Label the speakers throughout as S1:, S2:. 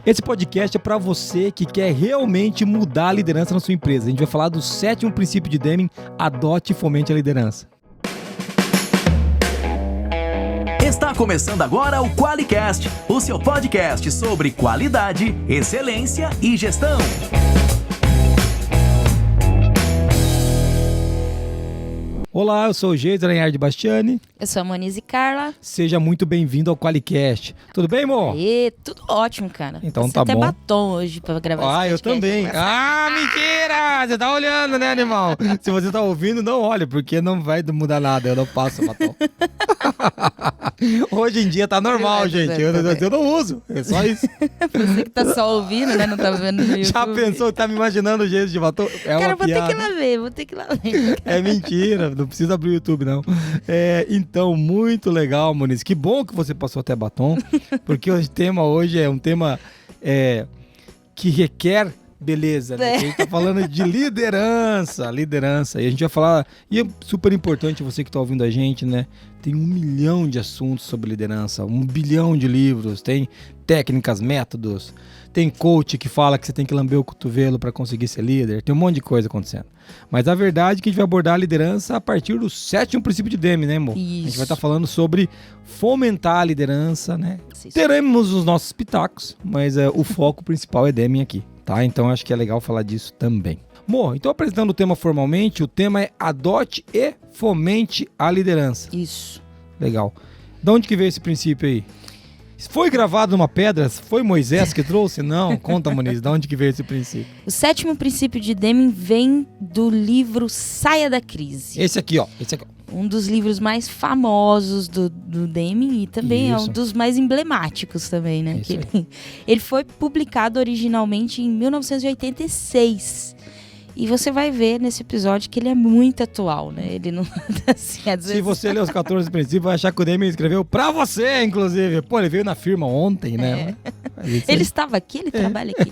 S1: Esse podcast é para você que quer realmente mudar a liderança na sua empresa. A gente vai falar do 7º princípio de Deming, adote e fomente a liderança.
S2: Está começando agora o QualiCast, o seu podcast sobre qualidade, excelência e gestão.
S1: Olá, eu sou o Geis Aranhard Bastiani.
S3: Eu sou a Monize Carla.
S1: Seja muito bem-vindo ao QualiCast. Tudo bem, amor?
S3: Tudo ótimo, cara.
S1: Então
S3: Você
S1: tá
S3: até
S1: bom.
S3: batom hoje pra gravar esse
S1: Eu também. Mentira! Você tá olhando, né, animal? Se você tá ouvindo, não olha, porque não vai mudar nada. Eu não passo batom. Hoje em dia tá normal, gente. Eu não uso. É só isso.
S3: Você que tá só ouvindo, né? Não tá vendo no YouTube.
S1: Já pensou? Tá me imaginando o jeito de batom? É
S3: cara,
S1: uma piada.
S3: vou ter que ir lá ver.
S1: É mentira, não precisa abrir o YouTube, não. Então, muito legal, Moniz. Que bom que você passou até batom, porque o tema hoje é um tema que requer beleza, né? A gente tá falando de liderança. E a gente vai falar, e é super importante você que tá ouvindo a gente, né? Tem 1 milhão de assuntos sobre liderança, 1 bilhão de livros, tem técnicas, métodos, tem coach que fala que você tem que lamber o cotovelo para conseguir ser líder, tem um monte de coisa acontecendo. Mas a verdade é que a gente vai abordar a liderança a partir do 7º princípio de Deming, né, amor?
S3: Isso.
S1: A gente vai estar falando sobre fomentar a liderança, né?
S3: Isso.
S1: Teremos os nossos pitacos, mas o foco principal é Deming aqui, tá? Então acho que é legal falar disso também. Bom, então apresentando o tema formalmente, o tema é adote e fomente a liderança.
S3: Isso.
S1: Legal. De onde que veio esse princípio aí? Foi gravado numa pedra? Foi Moisés que trouxe? Não, conta, Moniz, de onde que veio esse princípio?
S3: O 7º princípio de Deming vem do livro Saia da Crise.
S1: Esse aqui, ó.
S3: Um dos livros mais famosos do Deming e também é um dos mais emblemáticos também, né? Ele foi publicado originalmente em 1986. E você vai ver nesse episódio que ele é muito atual, né? Ele não... assim, às vezes...
S1: Se você ler os 14 princípios, vai achar que o Deming escreveu pra você, inclusive. Pô, ele veio na firma ontem, né?
S3: Ele estava aqui, ele trabalha aqui.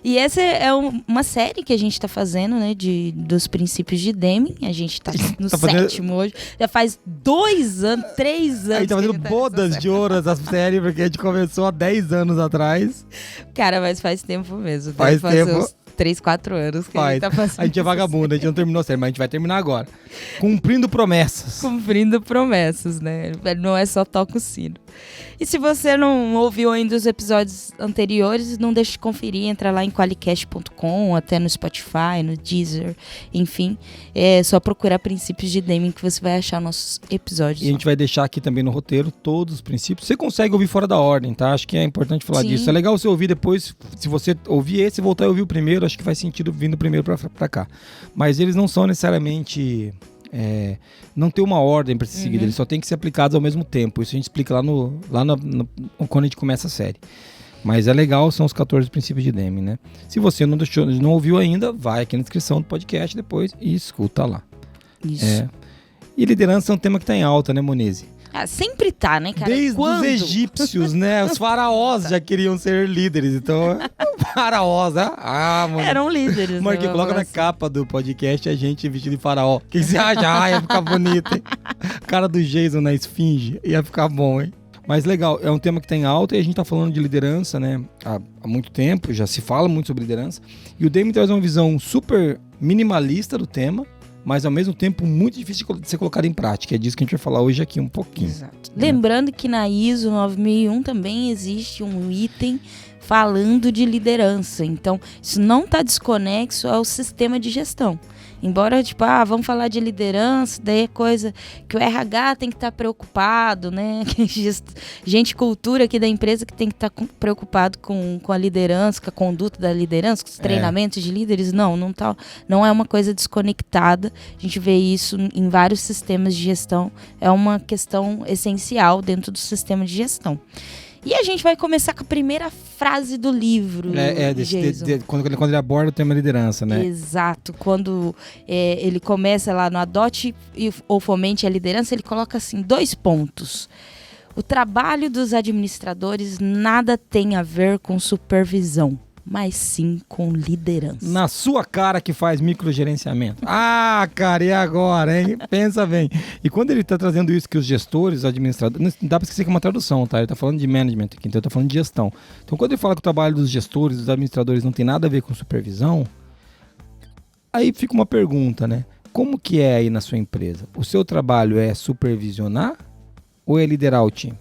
S3: E essa é uma série que a gente tá fazendo, né? Dos princípios de Deming. A gente tá no 7º hoje. Já faz 2 anos, 3 anos.
S1: A gente tá fazendo bodas de ouro essa série, porque a gente começou há 10 anos atrás.
S3: Cara, mas faz tempo mesmo.
S1: Faz tempo.
S3: Uns 3, 4 anos que a gente tá fazendo.
S1: A gente é vagabundo, a gente não terminou a série, mas a gente vai terminar agora. Cumprindo promessas.
S3: Cumprindo promessas, né? Não é só toca o sino. E se você não ouviu ainda os episódios anteriores, não deixe de conferir, entra lá em qualicast.com, até no Spotify, no Deezer, enfim. É só procurar Princípios de Deming que você vai achar nossos episódios.
S1: E a gente vai deixar aqui também no roteiro todos os princípios. Você consegue ouvir fora da ordem, tá? Acho que é importante falar disso. É legal você ouvir depois, se você ouvir esse e voltar a ouvir o primeiro, acho que faz sentido vindo primeiro pra cá. Mas eles não são necessariamente... não tem uma ordem para ser seguida, eles só tem que ser aplicados ao mesmo tempo. Isso a gente explica quando a gente começa a série. Mas é legal, são os 14 princípios de Deming, né? Se você não ouviu ainda, vai aqui na descrição do podcast depois e escuta lá.
S3: Isso.
S1: E liderança é um tema que tá em alta, né, Monize?
S3: Sempre tá, né, cara?
S1: Desde os egípcios, né? Os faraós já queriam ser líderes. Então, faraós, né? Mano.
S3: Eram líderes.
S1: Marquinhos, coloca na capa do podcast a gente vestido de faraó. O que você acha? Ia ficar bonito, hein? Cara do Jason na esfinge. Ia ficar bom, hein? Mas legal, é um tema que tá em alta e a gente tá falando de liderança, né? Há muito tempo, já se fala muito sobre liderança. E o Deming traz uma visão super minimalista do tema, mas ao mesmo tempo muito difícil de ser colocado em prática. É disso que a gente vai falar hoje aqui um pouquinho.
S3: Exato. Lembrando que na ISO 9001 também existe um item falando de liderança. Então, isso não está desconexo ao sistema de gestão. Embora, vamos falar de liderança, daí é coisa que o RH tem que estar preocupado, né? Gente, cultura aqui da empresa que tem que estar preocupado com a liderança, com a conduta da liderança, com os treinamentos de líderes. Não é uma coisa desconectada. A gente vê isso em vários sistemas de gestão. É uma questão essencial dentro do sistema de gestão. E a gente vai começar com a primeira frase do livro.
S1: Quando ele aborda o tema liderança, né?
S3: Exato. Quando ele começa lá no adote ou fomente a liderança, ele coloca assim 2 pontos. O trabalho dos administradores nada tem a ver com supervisão. mas sim com liderança.
S1: Na sua cara que faz microgerenciamento. Ah, cara, e agora, hein? Pensa bem. E quando ele está trazendo isso que os gestores, os administradores... Não dá para esquecer que é uma tradução, tá? Ele está falando de management aqui, então ele está falando de gestão. Então quando ele fala que o trabalho dos gestores, dos administradores não tem nada a ver com supervisão, aí fica uma pergunta, né? Como que é aí na sua empresa? O seu trabalho é supervisionar ou é liderar o time?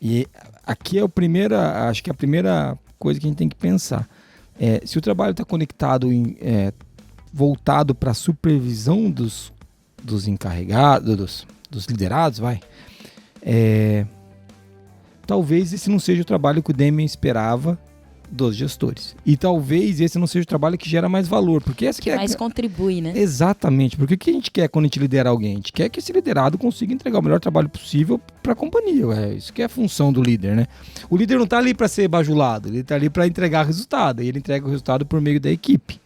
S1: E aqui é acho que é a primeira coisa que a gente tem que pensar. Se o trabalho está conectado, voltado para a supervisão dos encarregados, dos liderados, talvez esse não seja o trabalho que o Demian esperava dos gestores. E talvez esse não seja o trabalho que gera mais valor. Porque essa que
S3: mais contribui, né?
S1: Exatamente. Porque o que a gente quer quando a gente lidera alguém? A gente quer que esse liderado consiga entregar o melhor trabalho possível para a companhia. Isso que é a função do líder, né? O líder não está ali para ser bajulado, ele está ali para entregar resultado. E ele entrega o resultado por meio da equipe.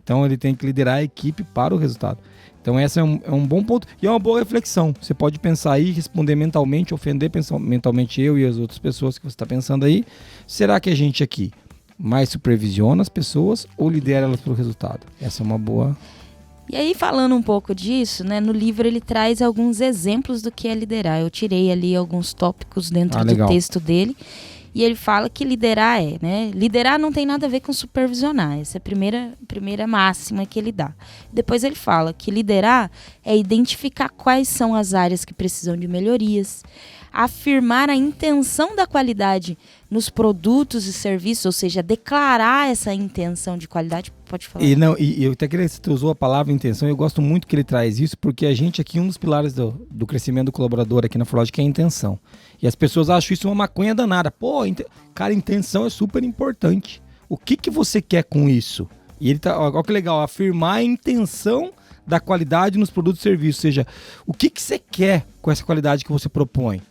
S1: Então ele tem que liderar a equipe para o resultado. Então esse é um bom ponto e é uma boa reflexão. Você pode pensar aí, responder mentalmente, ofender mentalmente eu e as outras pessoas que você está pensando aí. Será que a gente aqui mais supervisiona as pessoas ou lidera elas pelo resultado? Essa é uma boa...
S3: E aí, falando um pouco disso, né, no livro ele traz alguns exemplos do que é liderar. Eu tirei ali alguns tópicos dentro do texto dele. E ele fala que liderar liderar não tem nada a ver com supervisionar. Essa é a primeira máxima que ele dá. Depois ele fala que liderar é identificar quais são as áreas que precisam de melhorias, afirmar a intenção da qualidade nos produtos e serviços, ou seja, declarar essa intenção de qualidade. Pode falar.
S1: E eu até queria que você usou a palavra intenção, eu gosto muito que ele traz isso, porque a gente aqui, um dos pilares do crescimento do colaborador aqui na Forlogic é a intenção. E as pessoas acham isso uma maconha danada. Pô, cara, intenção é super importante. O que você quer com isso? E ele tá, olha que legal, afirmar a intenção da qualidade nos produtos e serviços, ou seja, o que você quer com essa qualidade que você propõe?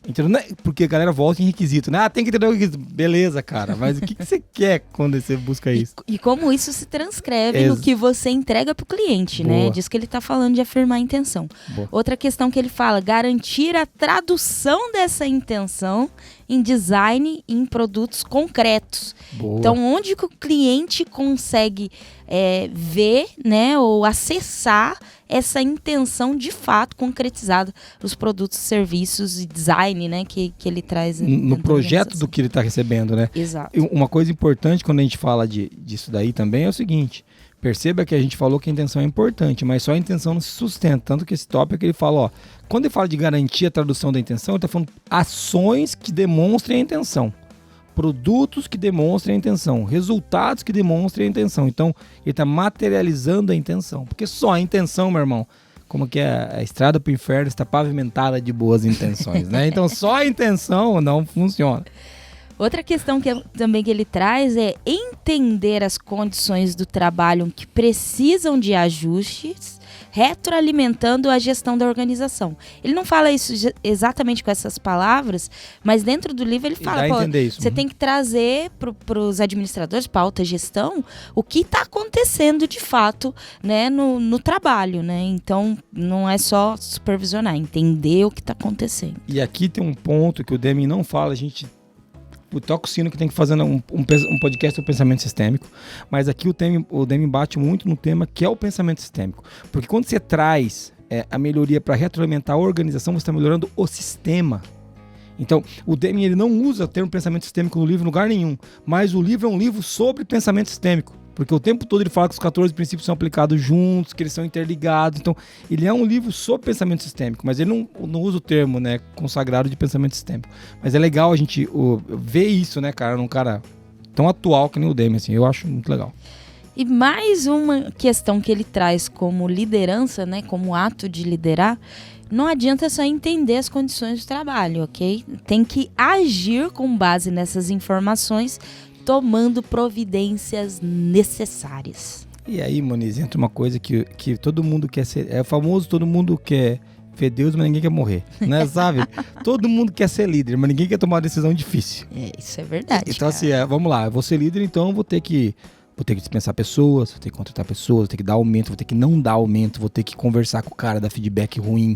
S1: Entendeu? Porque a galera volta em requisito, né? Tem que entender o requisito. Beleza, cara, mas o que você quer quando você busca isso?
S3: E como isso se transcreve no que você entrega para o cliente, né? Diz que ele está falando de afirmar a intenção. Boa. Outra questão que ele fala, garantir a tradução dessa intenção em design e em produtos concretos. Boa. Então, onde que o cliente consegue ver, né, ou acessar essa intenção de fato concretizada nos produtos, serviços e design, né, que ele traz
S1: no projeto do que ele está recebendo, né?
S3: Exato.
S1: Uma coisa importante quando a gente fala disso daí também é o seguinte: perceba que a gente falou que a intenção é importante, mas só a intenção não se sustenta. Tanto que esse tópico ele fala, quando ele fala de garantir a tradução da intenção, ele está falando ações que demonstrem a intenção, produtos que demonstrem a intenção, resultados que demonstrem a intenção. Então, ele está materializando a intenção. Porque só a intenção, meu irmão, como que é? A estrada para o inferno está pavimentada de boas intenções, né? Então, só a intenção não funciona.
S3: Outra questão também que ele traz é entender as condições do trabalho que precisam de ajustes, retroalimentando a gestão da organização. Ele não fala isso exatamente com essas palavras, mas dentro do livro ele fala, você tem que trazer para os administradores, para a alta gestão, o que está acontecendo de fato, né, no trabalho, né? Então, não é só supervisionar, entender o que está acontecendo.
S1: E aqui tem um ponto que o Demian não fala, a gente toca o sino que tem que fazer um podcast do pensamento sistêmico, mas aqui o Demian bate muito no tema que é o pensamento sistêmico, porque quando você traz a melhoria para retroalimentar a organização, você está melhorando o sistema. Então, o Demian ele não usa o termo pensamento sistêmico no livro em lugar nenhum, mas o livro é um livro sobre pensamento sistêmico, porque o tempo todo ele fala que os 14 princípios são aplicados juntos, que eles são interligados. Então, ele é um livro sobre pensamento sistêmico, mas ele não usa o termo, né, consagrado de pensamento sistêmico. Mas é legal a gente ver isso, né, cara, num cara tão atual que nem o Demian, assim, eu acho muito legal.
S3: E mais uma questão que ele traz como liderança, né, como ato de liderar, não adianta só entender as condições do trabalho, ok? Tem que agir com base nessas informações, tomando providências necessárias.
S1: E aí, Moniz, entra uma coisa que todo mundo quer ser... É famoso, todo mundo quer ver Deus, mas ninguém quer morrer, né? Sabe? Todo mundo quer ser líder, mas ninguém quer tomar uma decisão difícil.
S3: Isso é verdade.
S1: Então, assim, vamos lá, eu vou ser líder, então eu vou ter que dispensar pessoas, vou ter que contratar pessoas, vou ter que dar aumento, vou ter que não dar aumento, vou ter que conversar com o cara, dar feedback ruim.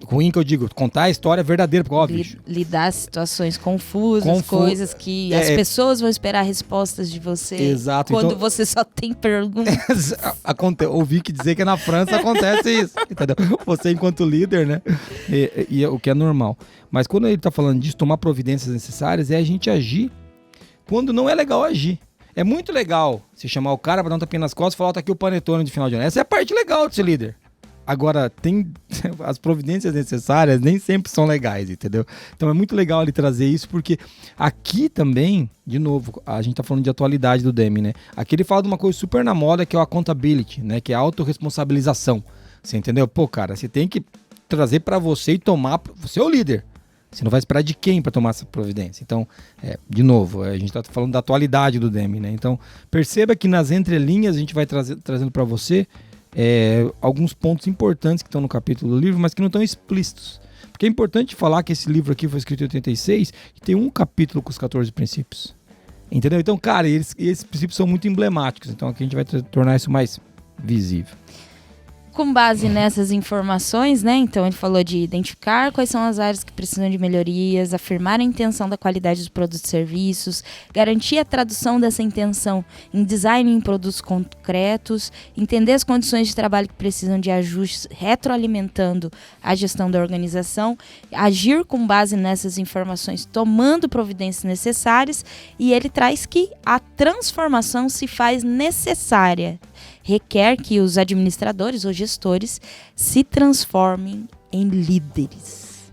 S1: ruim que eu digo, contar a história verdadeira, porque óbvio.
S3: Lidar situações confusas, coisas que as pessoas vão esperar respostas de você.
S1: Exato.
S3: Quando
S1: então,
S3: você só tem perguntas.
S1: Ouvi que dizer que na França acontece isso, entendeu? Você enquanto líder, né? E o que é normal. Mas quando ele tá falando disso, tomar providências necessárias, é a gente agir quando não é legal agir. É muito legal você chamar o cara pra dar um tapinha nas costas e falar, tá aqui o panetone de final de ano. Essa é a parte legal de ser líder. Agora, as providências necessárias nem sempre são legais, entendeu? Então é muito legal ele trazer isso, porque aqui também, de novo, a gente tá falando de atualidade do Deming, né? Aqui ele fala de uma coisa super na moda, que é o accountability, né? Que é a autorresponsabilização. Você entendeu? Pô, cara, você tem que trazer pra você e tomar... Você é o líder. Você não vai esperar de quem para tomar essa providência. Então, de novo, a gente está falando da atualidade do Deming, né? Então, perceba que nas entrelinhas a gente vai trazendo para você alguns pontos importantes que estão no capítulo do livro, mas que não estão explícitos. Porque é importante falar que esse livro aqui foi escrito em 86 e tem um capítulo com os 14 princípios. Entendeu? Então, cara, esses princípios são muito emblemáticos. Então, aqui a gente vai tornar isso mais visível.
S3: Com base nessas informações, né? Então ele falou de identificar quais são as áreas que precisam de melhorias, afirmar a intenção da qualidade dos produtos e serviços, garantir a tradução dessa intenção em design em produtos concretos, entender as condições de trabalho que precisam de ajustes, retroalimentando a gestão da organização, agir com base nessas informações, tomando providências necessárias, e ele traz que a transformação se faz necessária. Requer que os administradores ou gestores se transformem em líderes.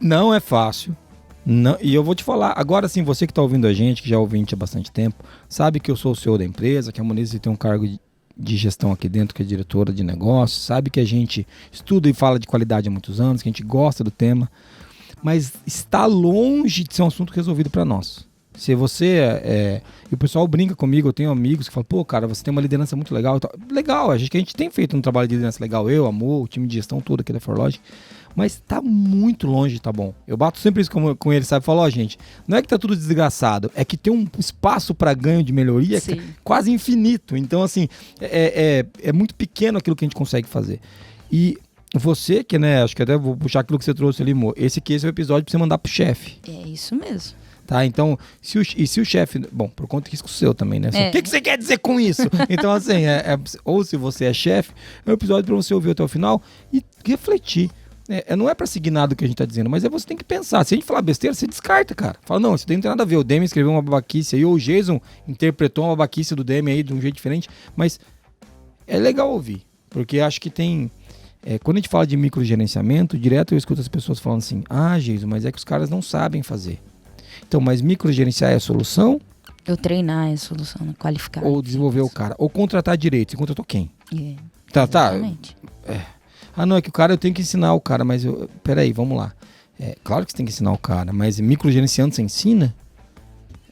S1: Não é fácil. Não, e eu vou te falar, agora sim, você que está ouvindo a gente, que já ouve a gente há bastante tempo, sabe que eu sou o CEO da empresa, que a Monize tem um cargo de gestão aqui dentro, que é diretora de negócios, sabe que a gente estuda e fala de qualidade há muitos anos, que a gente gosta do tema, mas está longe de ser um assunto resolvido para nós. Se você e o pessoal brinca comigo, eu tenho amigos que falam, pô, cara, você tem uma liderança muito legal. Legal, a gente tem feito um trabalho de liderança legal, eu, Amor, o time de gestão todo aqui da ForLogic, mas tá muito longe de tá bom. Eu bato sempre isso com ele, sabe? Falo, gente, não é que tá tudo desgraçado, é que tem um espaço para ganho de melhoria quase infinito. Então, assim, é muito pequeno aquilo que a gente consegue fazer. E você, que, né, acho que até vou puxar aquilo que você trouxe ali, Mo, esse é o episódio pra você mandar pro chefe.
S3: É isso mesmo.
S1: Tá, então, se o chefe... Bom, por conta que risco seu também, né? O que você quer dizer com isso? Então, assim, ou se você é chefe, é um episódio para você ouvir até o final e refletir. Não é para seguir nada do que a gente tá dizendo, mas você tem que pensar. Se a gente falar besteira, você descarta, cara. Fala, não, isso não tem nada a ver. O Deming escreveu uma babaquice aí, ou o Jason interpretou uma babaquice do Deming aí de um jeito diferente, mas é legal ouvir, porque acho que tem... quando a gente fala de microgerenciamento, direto eu escuto as pessoas falando assim, Jason, mas é que os caras não sabem fazer. Então, mas microgerenciar é a solução?
S3: Eu treinar é a solução, qualificar.
S1: Ou desenvolver o cara. Ou contratar direito. Você contratou quem? Tá.
S3: Exatamente.
S1: Não, é que o cara, eu tenho que ensinar o cara, mas peraí, vamos lá. Claro que você tem que ensinar o cara, mas microgerenciando você ensina?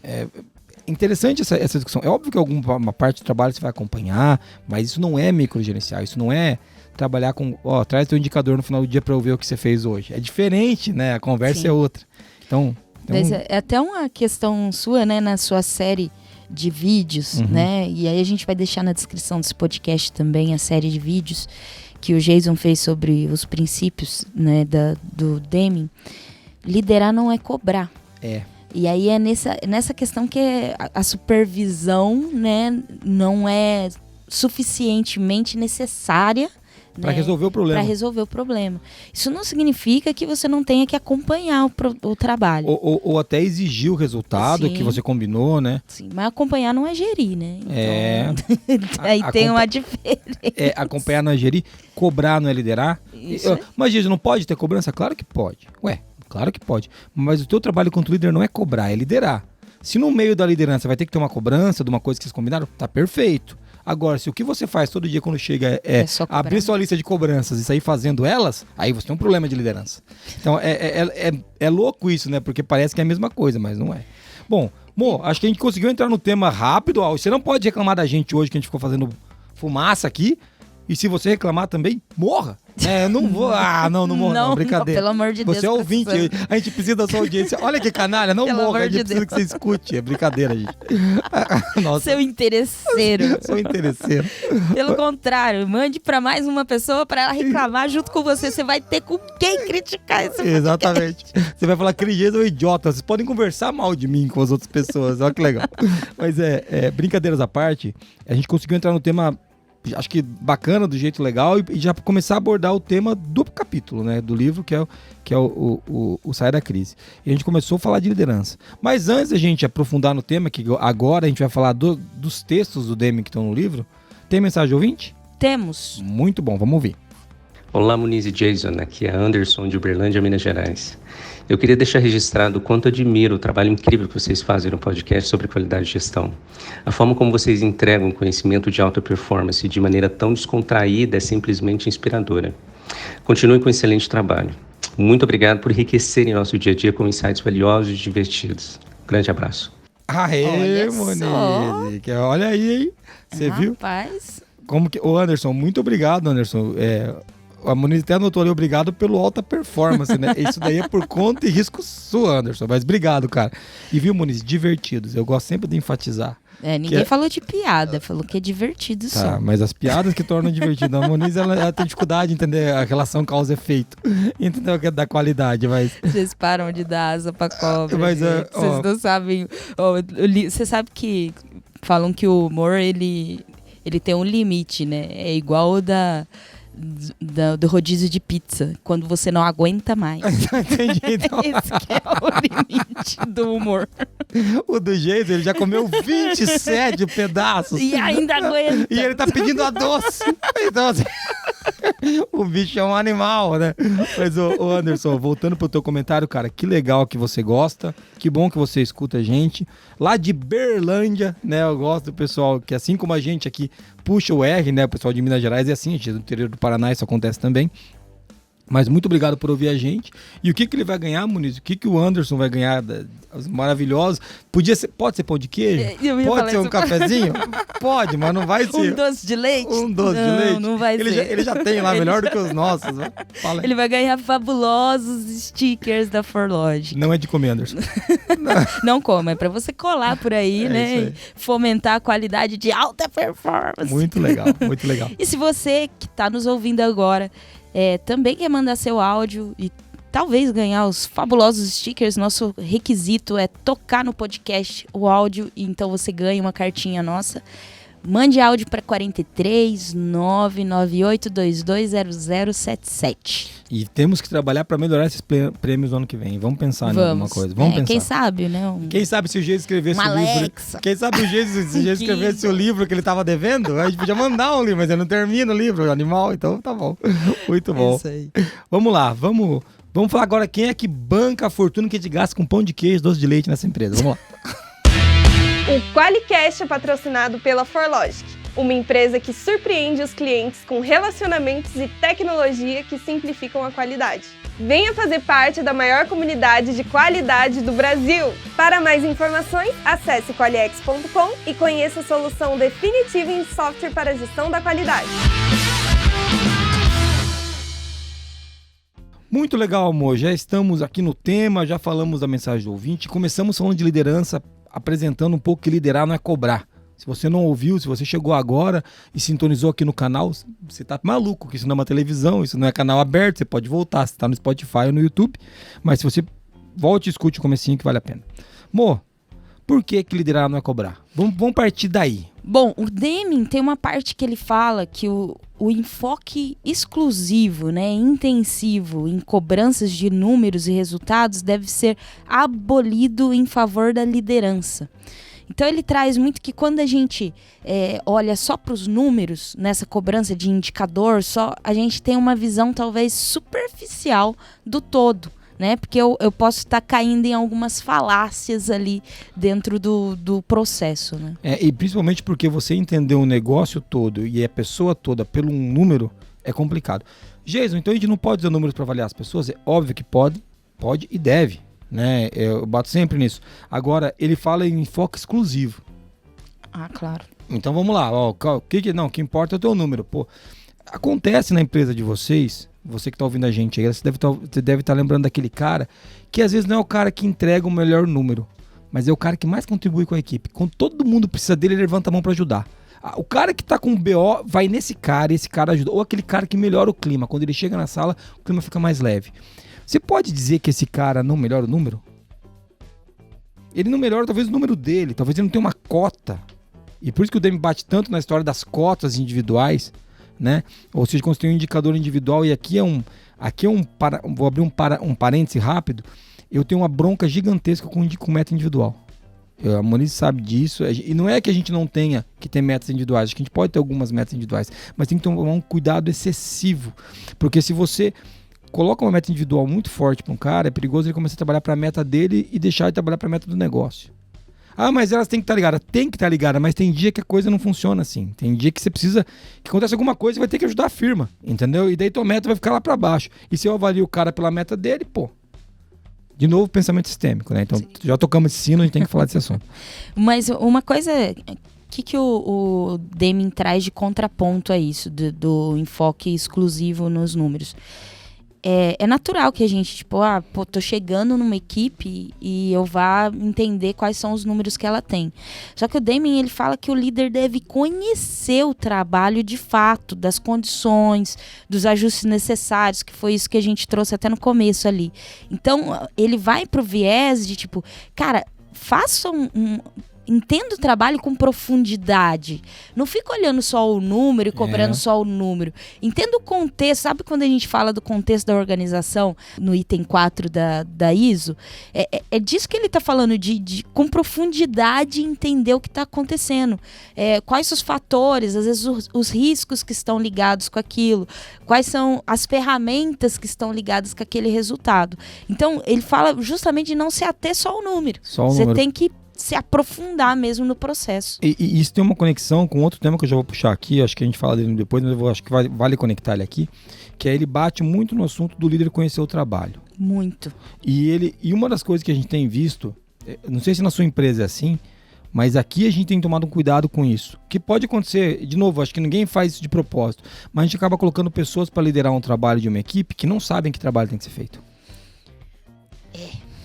S1: É interessante essa discussão. É óbvio que alguma parte do trabalho você vai acompanhar, mas isso não é microgerenciar, isso não é trabalhar com, traz teu indicador no final do dia para eu ver o que você fez hoje. É diferente, né? A conversa é outra. Então...
S3: Mas é até uma questão sua, né, na sua série de vídeos, né? E aí a gente vai deixar na descrição desse podcast também a série de vídeos que o Jason fez sobre os princípios, né, do Deming. Liderar não é cobrar. E aí é nessa questão que a supervisão, né, não é suficientemente necessária
S1: para resolver o problema.
S3: Para resolver o problema. Isso não significa que você não tenha que acompanhar o trabalho.
S1: Ou até exigir o resultado que você combinou, né?
S3: Sim, mas acompanhar não é gerir, né? Então, aí tem uma diferença.
S1: Acompanhar não é gerir, cobrar não é liderar.
S3: Isso.
S1: Mas, Jesus, não pode ter cobrança? Claro que pode. Claro que pode. Mas o teu trabalho enquanto líder não é cobrar, é liderar. Se no meio da liderança vai ter que ter uma cobrança de uma coisa que vocês combinaram, tá perfeito. Agora, se o que você faz todo dia quando chega abrir sua lista de cobranças e sair fazendo elas, aí você tem um problema de liderança. Então, é louco isso, né? Porque parece que é a mesma coisa, mas não é. Bom, Mo, acho que a gente conseguiu entrar no tema rápido. Você não pode reclamar da gente hoje que a gente ficou fazendo fumaça aqui. E se você reclamar também, morra. Eu não vou. Não morra, não. Brincadeira.
S3: Pelo amor de Deus.
S1: Você é ouvinte, a gente precisa da sua audiência. Olha que canalha, não morra, a gente precisa que você escute. É brincadeira, gente. Nossa.
S3: Seu interesseiro.
S1: Sou interesseiro.
S3: Pelo contrário, mande pra mais uma pessoa pra ela reclamar junto com você. Você vai ter com quem criticar esse podcast.
S1: Exatamente. Você vai falar que aquele jeito é um idiota. Vocês podem conversar mal de mim com as outras pessoas. Olha que legal. Mas brincadeiras à parte, a gente conseguiu entrar no tema, acho que bacana, do jeito legal, e já começar a abordar o tema do capítulo, né, do livro, que é o Saia da Crise. E a gente começou a falar de liderança. Mas antes da gente aprofundar no tema, que agora a gente vai falar dos textos do Deming que estão no livro, tem mensagem ouvinte?
S3: Temos.
S1: Muito bom, vamos ouvir.
S4: Olá, Muniz e Jason, aqui é Anderson de Uberlândia, Minas Gerais. Eu queria deixar registrado o quanto admiro o trabalho incrível que vocês fazem no podcast sobre qualidade de gestão. A forma como vocês entregam conhecimento de alta performance de maneira tão descontraída é simplesmente inspiradora. Continuem com um excelente trabalho. Muito obrigado por enriquecerem nosso dia a dia com insights valiosos e divertidos. Grande abraço.
S1: Aê, Monique. Olha aí, hein? Você viu?
S3: Rapaz.
S1: Como que... Ô, Anderson, muito obrigado, Anderson. A Monique até anotou ali, obrigado pelo alta performance, né? Isso daí é por conta e risco sua, Anderson. Mas obrigado, cara. E viu, Monique, divertidos. Eu gosto sempre de enfatizar.
S3: Ninguém falou de piada, falou que é divertido só.
S1: Tá, mas as piadas que tornam divertido. A Monique, ela tem dificuldade de entender a relação causa-efeito. Entendeu? Que é da qualidade, mas...
S3: Vocês param de dar asa pra cobra.
S1: Mas,
S3: vocês não sabem... Você sabe que falam que o humor, ele tem um limite, né? É igual o do rodízio de pizza, quando você não aguenta mais.
S1: Entendi. Então.
S3: Esse que é o limite do humor.
S1: O do Jason, ele já comeu 27 pedaços.
S3: E ainda aguenta.
S1: E ele tá pedindo a doce. Então, assim, o bicho é um animal, né? Mas, ô Anderson, voltando pro teu comentário, cara, que legal que você gosta, que bom que você escuta a gente. Lá de Berlândia, né? Eu gosto do pessoal que, assim como a gente aqui, puxa o R, né? O pessoal de Minas Gerais é assim, a gente é do interior do Paraná, isso acontece também. Mas muito obrigado por ouvir a gente. E o que ele vai ganhar, Muniz? O que o Anderson vai ganhar? Os maravilhosos. Pode ser pão de queijo? Pode ser um cafezinho? Pode, mas não vai ser.
S3: Um doce de leite?
S1: Um doce de leite?
S3: Não vai ser.
S1: Ele já tem lá, melhor do que os nossos. Né? Fala.
S3: Ele vai ganhar fabulosos stickers da ForLogic.
S1: Não é de comer, Anderson.
S3: Não coma, é pra você colar por aí, né? E fomentar a qualidade de alta performance.
S1: Muito legal, muito legal.
S3: E se você que tá nos ouvindo agora também quer mandar seu áudio e talvez ganhar os fabulosos stickers, nosso requisito é tocar no podcast o áudio, e então você ganha uma cartinha nossa. Mande áudio para 43 998220077.
S1: E temos que trabalhar para melhorar esses prêmios no ano que vem. Vamos pensar em alguma coisa. Vamos pensar.
S3: Quem sabe, né?
S1: Quem sabe se o Geis escrevesse o livro... Quem sabe se o Geis escrevesse o livro que ele estava devendo? A gente podia mandar um livro, mas ele não termina o livro, o animal. Então tá bom. Muito bom.
S3: Isso aí.
S1: Vamos lá, vamos falar agora quem é que banca a fortuna que a gente gasta com pão de queijo e doce de leite nessa empresa. Vamos lá.
S5: O QualiCast é patrocinado pela ForLogic, uma empresa que surpreende os clientes com relacionamentos e tecnologia que simplificam a qualidade. Venha fazer parte da maior comunidade de qualidade do Brasil! Para mais informações, acesse qualiex.com e conheça a solução definitiva em software para a gestão da qualidade.
S1: Muito legal, amor. Já estamos aqui no tema, já falamos da mensagem do ouvinte, começamos falando de liderança, apresentando um pouco que liderar não é cobrar. Se você não ouviu, se você chegou agora e sintonizou aqui no canal, você tá maluco, que isso não é uma televisão, isso não é canal aberto, você pode voltar, você tá no Spotify ou no YouTube, mas se você volte e escute o comecinho que vale a pena. Mo, por que liderar não é cobrar? Vamos partir daí.
S3: Bom, o Deming tem uma parte que ele fala que o enfoque exclusivo, né, intensivo em cobranças de números e resultados deve ser abolido em favor da liderança. Então ele traz muito que quando a gente olha só para os números, nessa cobrança de indicador, a gente tem uma visão talvez superficial do todo. Né? Porque eu posso estar caindo em algumas falácias ali dentro do processo. Né?
S1: E principalmente porque você entender o negócio todo e a pessoa toda pelo um número é complicado. Jason, então a gente não pode usar números para avaliar as pessoas? É óbvio que pode e deve. Né? Eu bato sempre nisso. Agora, ele fala em enfoque exclusivo.
S3: Ah, claro.
S1: Então vamos lá. O que importa é o teu número. Pô, Acontece na empresa de vocês, você que está ouvindo a gente aí, você deve estar lembrando daquele cara que às vezes não é o cara que entrega o melhor número, mas é o cara que mais contribui com a equipe. Quando todo mundo precisa dele, ele levanta a mão para ajudar. O cara que tá com o BO vai nesse cara e esse cara ajuda. Ou aquele cara que melhora o clima. Quando ele chega na sala, o clima fica mais leve. Você pode dizer que esse cara não melhora o número? Ele não melhora talvez o número dele. Talvez ele não tenha uma cota. E por isso que o Demi bate tanto na história das cotas individuais, né? Ou seja, quando você tem um indicador individual e vou abrir um parêntese rápido, eu tenho uma bronca gigantesca com meta individual. A Monize sabe disso, e não é que a gente não tenha que ter metas individuais, acho que a gente pode ter algumas metas individuais, mas tem que tomar um cuidado excessivo, porque se você coloca uma meta individual muito forte para um cara, é perigoso ele começar a trabalhar para a meta dele e deixar de trabalhar para a meta do negócio. Ah, mas elas têm que estar ligadas. Tem que estar ligada, mas tem dia que a coisa não funciona assim. Tem dia que você precisa, que acontece alguma coisa e vai ter que ajudar a firma, entendeu? E daí tua meta vai ficar lá para baixo. E se eu avalio o cara pela meta dele, de novo, pensamento sistêmico, né? Então, já tocamos esse sino, a gente tem que falar desse assunto.
S3: Mas uma coisa, que o Deming traz de contraponto a isso, do enfoque exclusivo nos números? É natural que a gente, tô chegando numa equipe e eu vá entender quais são os números que ela tem. Só que o Deming, ele fala que o líder deve conhecer o trabalho de fato, das condições, dos ajustes necessários, que foi isso que a gente trouxe até no começo ali. Então, ele vai pro viés de cara, faça entenda o trabalho com profundidade. Não fica olhando só o número e cobrando só o número. Entenda o contexto. Sabe quando a gente fala do contexto da organização, no item 4 da ISO? É disso que ele está falando, de com profundidade entender o que está acontecendo. Quais os fatores, às vezes os riscos que estão ligados com aquilo. Quais são as ferramentas que estão ligadas com aquele resultado. Então, ele fala justamente de não se ater só ao número. Você tem que se aprofundar mesmo no processo.
S1: E isso tem uma conexão com outro tema que eu já vou puxar aqui, acho que a gente fala dele depois, mas acho que vale conectar ele aqui, que ele bate muito no assunto do líder conhecer o trabalho.
S3: Muito.
S1: E uma das coisas que a gente tem visto, não sei se na sua empresa é assim, mas aqui a gente tem tomado um cuidado com isso. Que pode acontecer, de novo, acho que ninguém faz isso de propósito, mas a gente acaba colocando pessoas para liderar um trabalho de uma equipe que não sabem que trabalho tem que ser feito.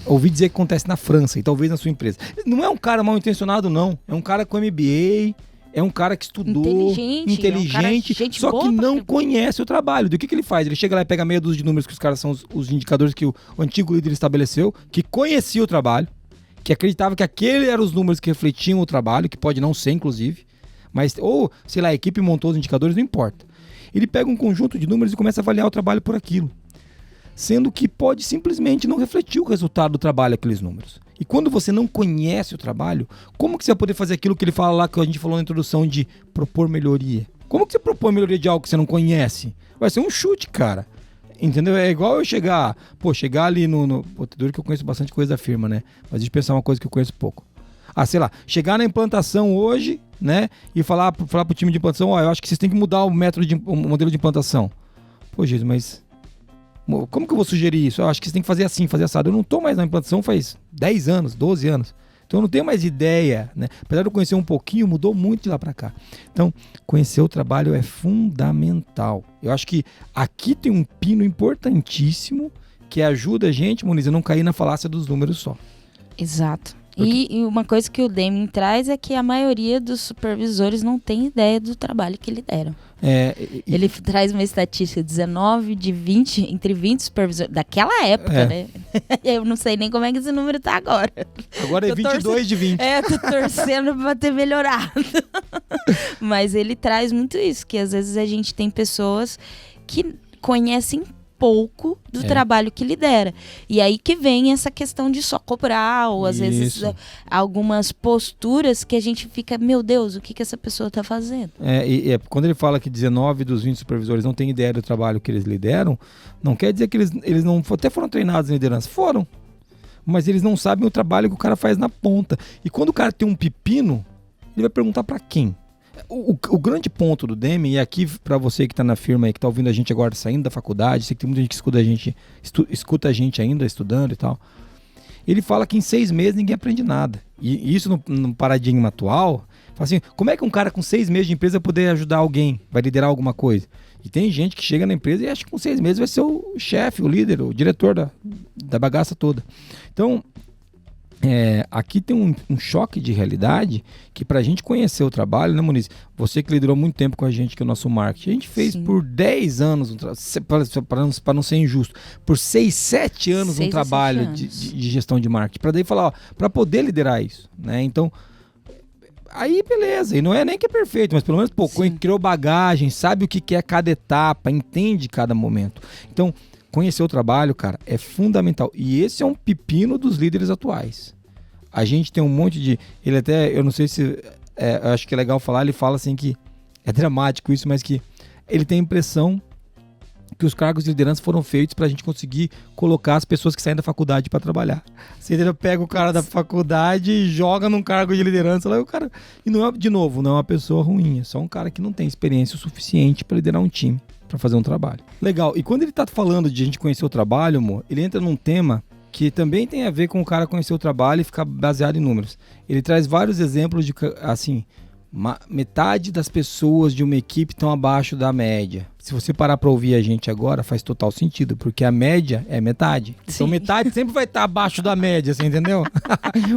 S1: Ouvi dizer que acontece na França e talvez na sua empresa. Não é um cara mal intencionado, não. É um cara com MBA, é um cara que estudou, inteligente, só que não conhece o trabalho. Do que ele faz? Ele chega lá e pega meia dúzia de números que os caras são os indicadores que o antigo líder estabeleceu, que conhecia o trabalho, que acreditava que aqueles eram os números que refletiam o trabalho, que pode não ser, inclusive, mas, ou, sei lá, a equipe montou os indicadores, não importa. Ele pega um conjunto de números e começa a avaliar o trabalho por aquilo. Sendo que pode simplesmente não refletir o resultado do trabalho, aqueles números. E quando você não conhece o trabalho, como que você vai poder fazer aquilo que ele fala lá, que a gente falou na introdução, de propor melhoria? Como que você propõe melhoria de algo que você não conhece? Vai ser um chute, cara. Entendeu? É igual eu chegar ali no duro que eu conheço bastante coisa da firma, né? Mas deixa eu pensar uma coisa que eu conheço pouco. Sei lá, chegar na implantação hoje, né? E falar pro time de implantação, eu acho que vocês têm que mudar o modelo de implantação. Pô, Jesus, mas como que eu vou sugerir isso? Eu acho que você tem que fazer assim, fazer assado. Eu não estou mais na implantação faz 10 anos, 12 anos. Então eu não tenho mais ideia, né? Apesar de eu conhecer um pouquinho, mudou muito de lá para cá. Então, conhecer o trabalho é fundamental. Eu acho que aqui tem um pino importantíssimo que ajuda a gente, Monize, a não cair na falácia dos números só.
S3: Exato. E uma coisa que o Deming traz é que a maioria dos supervisores não tem ideia do trabalho que lideram. Ele traz uma estatística, 19 de 20, entre 20 supervisores, daquela época, né? Eu não sei nem como é que esse número tá agora.
S1: Agora é 22 de 20.
S3: Tô torcendo pra ter melhorado. Mas ele traz muito isso, que às vezes a gente tem pessoas que conhecem pouco do trabalho que lidera. E aí que vem essa questão de só cobrar, ou às vezes algumas posturas que a gente fica, meu Deus, o que essa pessoa está fazendo?
S1: Quando ele fala que 19 dos 20 supervisores não têm ideia do trabalho que eles lideram, não quer dizer que eles não até foram treinados em liderança. Foram. Mas eles não sabem o trabalho que o cara faz na ponta. E quando o cara tem um pepino, ele vai perguntar para quem? O grande ponto do Deming, e aqui para você que está na firma e que está ouvindo a gente agora saindo da faculdade, sei que tem muita gente que escuta a gente ainda estudando e tal, ele fala que em 6 meses ninguém aprende nada. E isso no paradigma atual, fala assim, como é que um cara com 6 meses de empresa vai poder ajudar alguém, vai liderar alguma coisa? E tem gente que chega na empresa e acha que com 6 meses vai ser o chefe, o líder, o diretor da bagaça toda. Então, aqui tem um choque de realidade que pra gente conhecer o trabalho, né, Moniz? Você que liderou muito tempo com a gente, que é o nosso marketing, a gente fez por 10 anos, para não ser injusto, por 6, 7 anos um trabalho de gestão de marketing, para daí falar, para poder liderar isso, né? Então, aí beleza, e não é nem que é perfeito, mas pelo menos criou bagagem, sabe o que é cada etapa, entende cada momento. Então, conhecer o trabalho, cara, é fundamental. E esse é um pepino dos líderes atuais. A gente tem um monte de... Ele até, eu não sei se... eu acho que é legal falar, ele fala assim que... É dramático isso, mas que ele tem a impressão que os cargos de liderança foram feitos pra gente conseguir colocar as pessoas que saem da faculdade pra trabalhar. Você pega o cara da faculdade e joga num cargo de liderança lá, e o cara... E não é, de novo, não é uma pessoa ruim, é só um cara que não tem experiência o suficiente pra liderar um time, pra fazer um trabalho. Legal. E quando ele tá falando de a gente conhecer o trabalho, amor, ele entra num tema que também tem a ver com o cara conhecer o trabalho e ficar baseado em números. Ele traz vários exemplos de, assim, metade das pessoas de uma equipe estão abaixo da média. Se você parar para ouvir a gente agora, faz total sentido, porque a média é metade. Então metade sempre vai estar abaixo da média, você entendeu?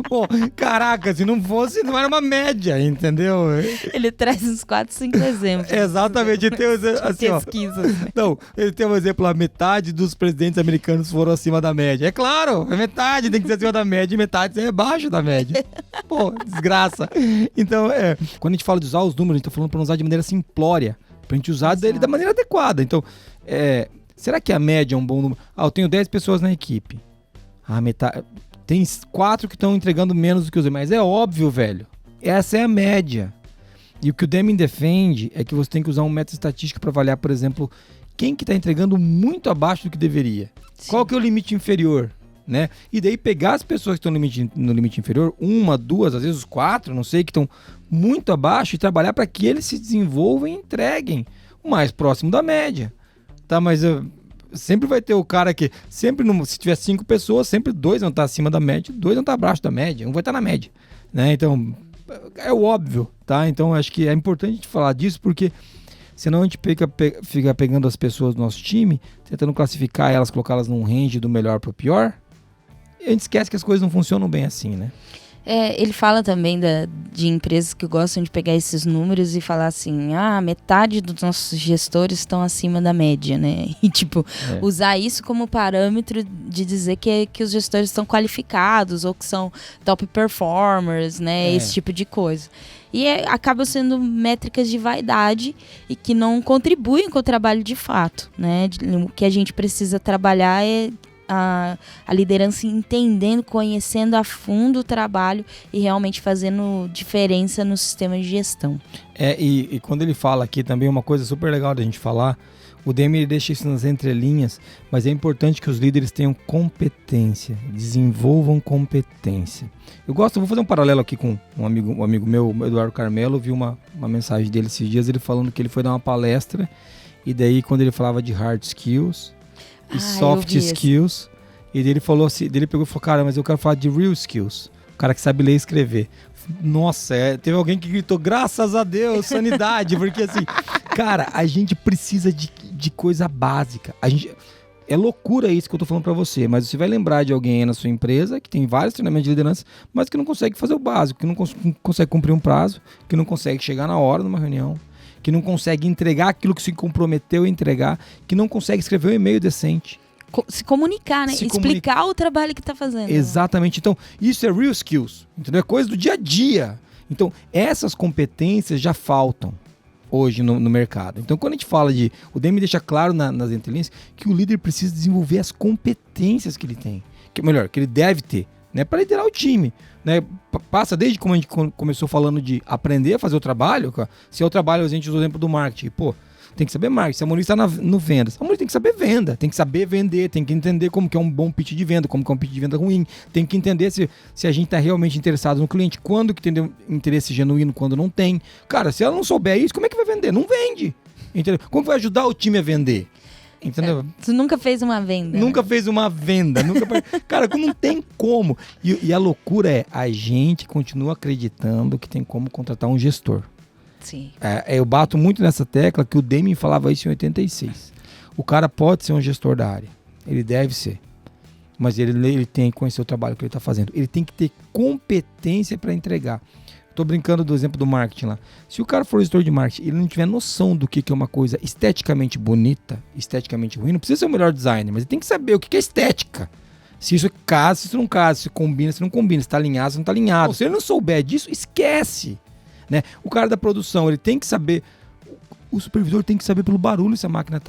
S1: Pô, caraca, se não fosse, não era uma média, entendeu?
S3: Ele traz uns 4, 5 exemplos.
S1: Exatamente. Tem assim,
S3: pesquisas.
S1: Não, ele tem um exemplo lá, metade dos presidentes americanos foram acima da média. É claro, é metade tem que ser acima da média e metade é abaixo da média. Pô, desgraça. Então, quando a gente fala de usar os números, a gente tá falando para usar de maneira simplória, pra gente usar dele da maneira adequada. Então, será que a média é um bom número? Eu tenho 10 pessoas na equipe. Metade... Tem 4 que estão entregando menos do que os demais. Mas é óbvio, velho. Essa é a média. E o que o Deming defende é que você tem que usar um método estatístico para avaliar, por exemplo, quem que está entregando muito abaixo do que deveria. Sim. Qual que é o limite inferior? Né? E daí pegar as pessoas que estão no limite inferior, 1, 2, às vezes 4, não sei, que estão muito abaixo, e trabalhar para que eles se desenvolvam e entreguem o mais próximo da média. Tá, mas sempre vai ter o cara que, sempre se tiver 5 pessoas, sempre 2 vão estar acima da média, 2 vão estar abaixo da média, um vai estar na média. Né? Então, é o óbvio, tá? Então, acho que é importante a gente falar disso, porque senão a gente fica pegando as pessoas do nosso time, tentando classificar elas, colocá-las num range do melhor para o pior. E a gente esquece que as coisas não funcionam bem assim, né?
S3: Ele fala também de empresas que gostam de pegar esses números e falar assim, metade dos nossos gestores estão acima da média, né? E usar isso como parâmetro de dizer que os gestores estão qualificados ou que são top performers, né? Esse tipo de coisa. E acabam sendo métricas de vaidade e que não contribuem com o trabalho de fato, né? O que a gente precisa trabalhar é a liderança entendendo, conhecendo a fundo o trabalho e realmente fazendo diferença no sistema de gestão.
S1: E quando ele fala aqui também uma coisa super legal da gente falar, o DM deixa isso nas entrelinhas, mas é importante que os líderes tenham competência, desenvolvam competência. Vou fazer um paralelo aqui com um amigo meu, Eduardo Carmelo, vi uma mensagem dele esses dias, ele falando que ele foi dar uma palestra, e daí quando ele falava de hard skills e soft skills, e ele falou assim, ele pegou e falou, cara, mas eu quero falar de real skills, o cara que sabe ler e escrever. Nossa, teve alguém que gritou, graças a Deus, sanidade, porque assim, cara, a gente precisa de coisa básica. É loucura isso que eu tô falando pra você, mas você vai lembrar de alguém aí na sua empresa que tem vários treinamentos de liderança, mas que não consegue fazer o básico, que não consegue cumprir um prazo, que não consegue chegar na hora numa reunião, que não consegue entregar aquilo que se comprometeu a entregar, que não consegue escrever um e-mail decente.
S3: Se comunicar, né? Explicar o trabalho que tá fazendo.
S1: Exatamente. Então, isso é real skills, entendeu? É coisa do dia a dia. Então, essas competências já faltam hoje no mercado. Então, quando a gente fala o DM deixa claro nas entrelinhas que o líder precisa desenvolver as competências que ele tem. Que ele deve ter, né? Para liderar o time. Né? Passa desde como a gente começou falando de aprender a fazer o trabalho. Se é o trabalho, a gente usa o exemplo do marketing. Pô, tem que saber marketing. Se a Moniz está no vendas, a Moniz tem que saber venda, tem que saber vender, tem que entender como que é um bom pitch de venda, como que é um pitch de venda ruim, tem que entender se a gente está realmente interessado no cliente, quando que tem interesse genuíno, quando não tem. Cara, se ela não souber isso, como é que vai vender? Não vende. Entendeu? Como vai ajudar o time a vender? Entendeu?
S3: Tu nunca fez uma venda.
S1: Nunca fez uma venda. Cara, não tem como. E a loucura a gente continua acreditando que tem como contratar um gestor.
S3: Sim.
S1: Eu bato muito nessa tecla que o Deming falava isso em 86. O cara pode ser um gestor da área. Ele deve ser. Mas ele tem que conhecer o trabalho que ele está fazendo. Ele tem que ter competência para entregar. Estou brincando do exemplo do marketing lá. Se o cara for gestor de marketing e ele não tiver noção do que é uma coisa esteticamente bonita, esteticamente ruim, não precisa ser o melhor designer, mas ele tem que saber o que é estética. Se isso casa, se isso não casa, se combina, se não combina, se está alinhado, se não está alinhado. Se ele não souber disso, esquece. Né? O cara da produção, ele tem que saber, o supervisor tem que saber pelo barulho se a máquina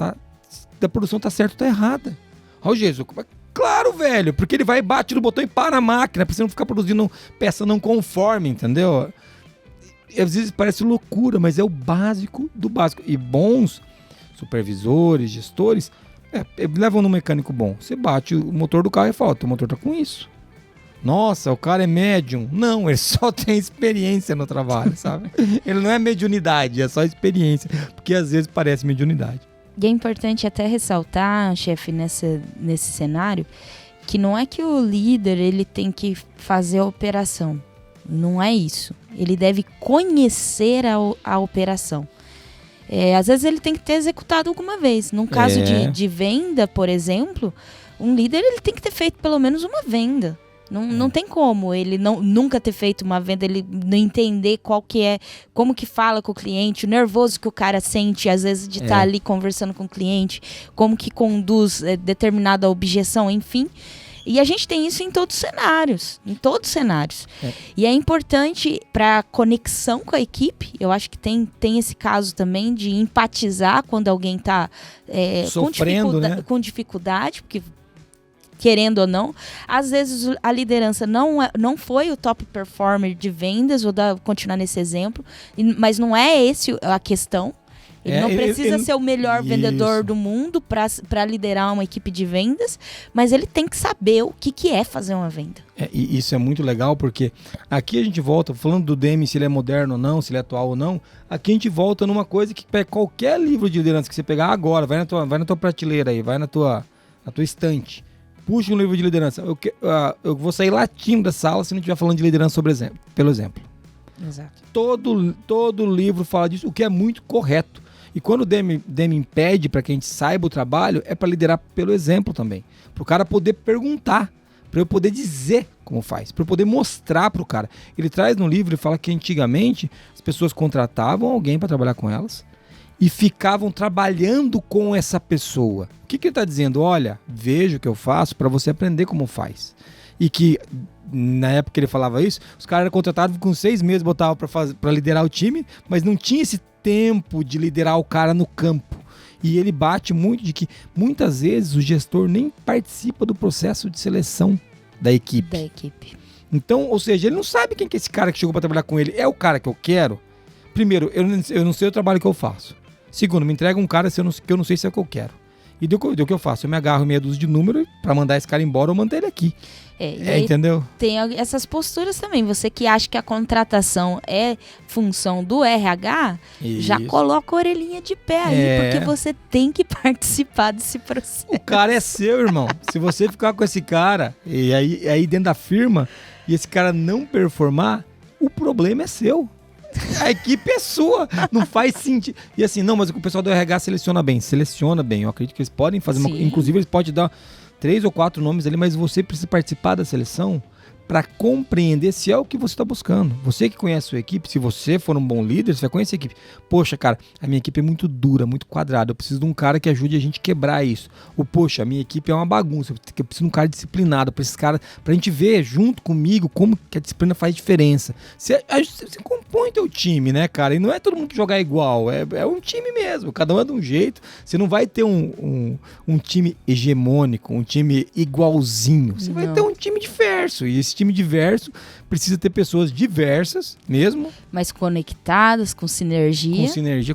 S1: da produção está certa ou está errada. Ó, Jesus, claro, velho, porque ele vai e bate no botão e para a máquina, pra você não ficar produzindo peça não conforme, entendeu? E às vezes parece loucura, mas é o básico do básico. E bons supervisores, gestores, levam no mecânico bom. Você bate o motor do carro e fala, o motor tá com isso. Nossa, o cara é médium. Não, ele só tem experiência no trabalho, sabe? Ele não é mediunidade, é só experiência, porque às vezes parece mediunidade.
S3: E é importante até ressaltar, chefe, nesse cenário, que não é que o líder ele tem que fazer a operação. Não é isso. Ele deve conhecer a operação. Às vezes ele tem que ter executado alguma vez. Num caso de venda, por exemplo, um líder ele tem que ter feito pelo menos uma venda. Não tem como ele nunca ter feito uma venda, ele não entender qual que é, como que fala com o cliente, o nervoso que o cara sente, às vezes, de estar ali conversando com o cliente, como que conduz determinada objeção, enfim. E a gente tem isso em todos os cenários. E é importante para a conexão com a equipe, eu acho que tem esse caso também de empatizar quando alguém está
S1: sofrendo,
S3: com dificuldade, porque querendo ou não, às vezes a liderança não foi o top performer de vendas, vou continuar nesse exemplo, mas não é esse a questão. Ele não precisa ser o melhor vendedor do mundo para liderar uma equipe de vendas, mas ele tem que saber o que é fazer uma venda.
S1: E isso é muito legal, porque aqui a gente volta, falando do Deming, se ele é moderno ou não, se ele é atual ou não, aqui a gente volta numa coisa que qualquer livro de liderança que você pegar agora, vai na tua prateleira aí, vai na tua estante, puxa um livro de liderança. Eu vou sair latindo da sala se não estiver falando de liderança pelo exemplo.
S3: Exato.
S1: Todo livro fala disso, o que é muito correto. E quando o Deming pede para que a gente saiba o trabalho, é para liderar pelo exemplo também. Para o cara poder perguntar, para eu poder dizer como faz, para eu poder mostrar para o cara. Ele traz no livro e fala que antigamente as pessoas contratavam alguém para trabalhar com elas e ficavam trabalhando com essa pessoa. O que ele está dizendo? Olha, veja o que eu faço para você aprender como faz. E que, na época que ele falava isso, os caras eram contratados com 6 meses, botavam para liderar o time, mas não tinha esse tempo de liderar o cara no campo. E ele bate muito de que, muitas vezes, o gestor nem participa do processo de seleção da equipe. Então, ou seja, ele não sabe quem que é esse cara que chegou para trabalhar com ele. É o cara que eu quero? Primeiro, eu não sei o trabalho que eu faço. Segundo, me entrega um cara que eu não sei se é o que eu quero. E do que eu faço? Eu me agarro meia dúzia de número para mandar esse cara embora ou manter ele aqui. Entendeu?
S3: Tem essas posturas também. Você que acha que a contratação é função do RH, já coloca a orelhinha de pé aí, porque você tem que participar desse processo.
S1: O cara é seu, irmão. Se você ficar com esse cara, e aí dentro da firma, e esse cara não performar, o problema é seu. A equipe é sua, não faz sentido. E assim, não, mas o pessoal do RH seleciona bem. Eu acredito que eles podem fazer inclusive eles podem dar 3 ou 4 nomes ali, mas você precisa participar da seleção para compreender se é o que você está buscando. Você que conhece a sua equipe, se você for um bom líder, você vai conhecer a equipe. Poxa, cara, a minha equipe é muito dura, muito quadrada, eu preciso de um cara que ajude a gente a quebrar isso. Ou, poxa, a minha equipe é uma bagunça, eu preciso de um cara disciplinado, para a gente ver junto comigo como que a disciplina faz diferença. Você compõe teu time, né, cara? E não é todo mundo jogar igual, é um time mesmo, cada um é de um jeito. Você não vai ter um time hegemônico, um time igualzinho. Você vai ter um time diverso, e esse time diverso precisa ter pessoas diversas mesmo,
S3: mas conectadas, com sinergia,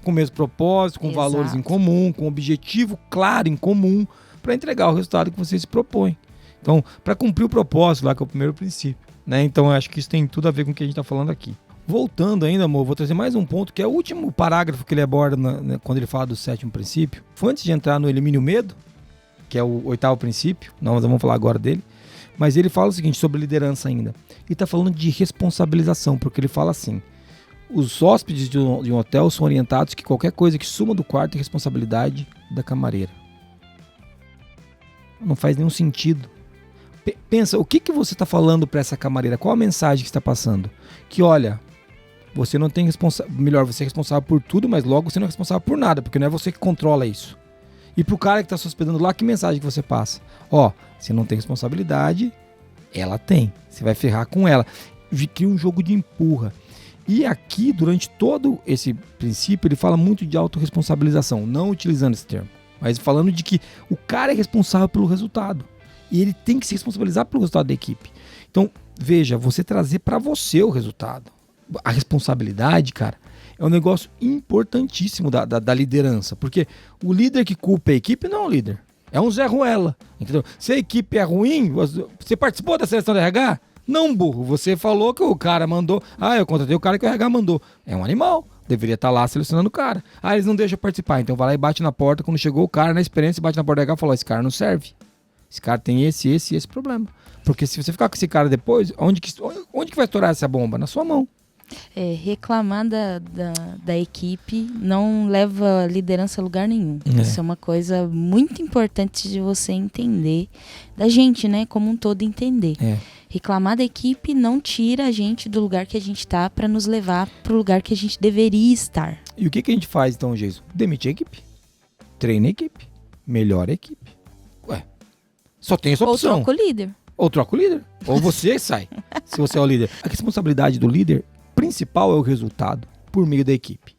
S1: com o mesmo propósito, com valores em comum, com objetivo claro em comum, para entregar o resultado que você se propõe. Então, para cumprir o propósito lá, que é o primeiro princípio, né? Então, eu acho que isso tem tudo a ver com o que a gente está falando aqui. Voltando ainda, amor, vou trazer mais um ponto, que é o último parágrafo que ele aborda quando ele fala do 7º princípio. Foi antes de entrar no Elimine o Medo, que é o 8º princípio, nós vamos falar agora dele. Mas ele fala o seguinte sobre liderança ainda. Ele está falando de responsabilização, porque ele fala assim: Os hóspedes de um hotel são orientados que qualquer coisa que suma do quarto é responsabilidade da camareira. Não faz nenhum sentido. Pensa, o que você está falando para essa camareira? Qual a mensagem que você está passando? Que olha, você não tem responsabilidade. Melhor, você é responsável por tudo, mas logo você não é responsável por nada, porque não é você que controla isso. E pro cara que está se hospedando lá, que mensagem que você passa? Ó, você não tem responsabilidade, ela tem. Você vai ferrar com ela. Cria um jogo de empurra. E aqui, durante todo esse princípio, ele fala muito de autorresponsabilização, não utilizando esse termo, mas falando de que o cara é responsável pelo resultado. E ele tem que se responsabilizar pelo resultado da equipe. Então, veja, você trazer para você o resultado. A responsabilidade, cara, é um negócio importantíssimo da liderança. Porque o líder que culpa a equipe não é um líder. É um Zé Ruela. Entendeu? Se a equipe é ruim, você participou da seleção da RH? Não, burro. Você falou que o cara mandou. Eu contratei o cara que o RH mandou. É um animal. Deveria estar lá selecionando o cara. Eles não deixam participar. Então vai lá e bate na porta. Quando chegou o cara, na experiência, bate na porta do RH e falou: esse cara não serve. Esse cara tem esse problema. Porque se você ficar com esse cara depois, onde que vai estourar essa bomba? Na sua mão.
S3: Reclamar da equipe não leva a liderança a lugar nenhum. Isso é uma coisa muito importante de você entender, da gente, né, como um todo entender. Reclamar da equipe não tira a gente do lugar que a gente está para nos levar para o lugar que a gente deveria estar.
S1: E o que a gente faz então, Jason? Demite a equipe, treina a equipe, melhora a equipe. Só tem essa opção.
S3: Ou troca o líder.
S1: Ou você sai, se você é o líder. A responsabilidade do líder principal é o resultado por meio da equipe.